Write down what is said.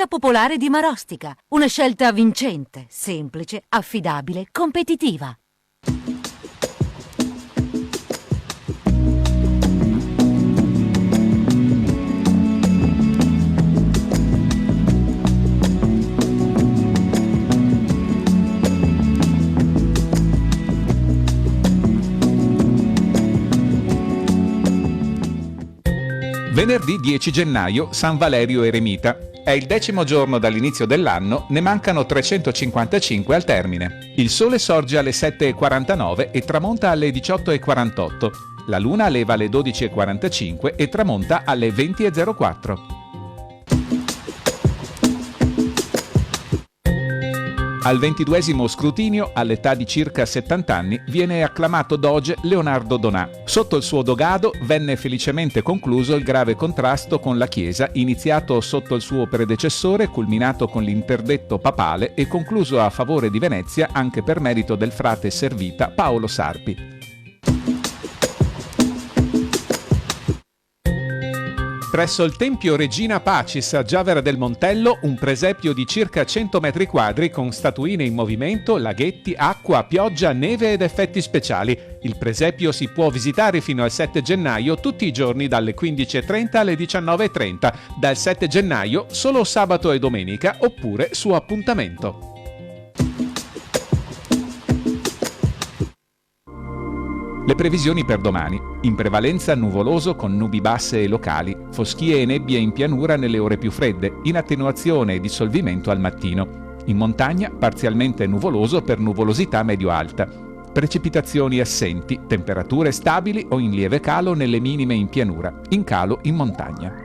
Banca Popolare di Marostica. Una scelta vincente, semplice, affidabile, competitiva. Venerdì 10 gennaio, San Valerio Eremita. È il 10° giorno dall'inizio dell'anno, ne mancano 355 al termine. Il sole sorge alle 7:49 e tramonta alle 18:48. La luna leva alle 12:45 e tramonta alle 20:04. Al 22° scrutinio, all'età di circa 70 anni, viene acclamato doge Leonardo Donà. Sotto il suo dogado venne felicemente concluso il grave contrasto con la Chiesa, iniziato sotto il suo predecessore, culminato con l'interdetto papale e concluso a favore di Venezia anche per merito del frate servita Paolo Sarpi. Presso il Tempio Regina Pacis a Giavera del Montello, un presepio di circa 100 metri quadri con statuine in movimento, laghetti, acqua, pioggia, neve ed effetti speciali. Il presepio si può visitare fino al 7 gennaio tutti i giorni dalle 15:30 alle 19:30, dal 7 gennaio solo sabato e domenica oppure su appuntamento. Le previsioni per domani. In prevalenza nuvoloso con nubi basse e locali, foschie e nebbie in pianura nelle ore più fredde, in attenuazione e dissolvimento al mattino. In montagna parzialmente nuvoloso per nuvolosità medio-alta. Precipitazioni assenti, temperature stabili o in lieve calo nelle minime in pianura, in calo in montagna.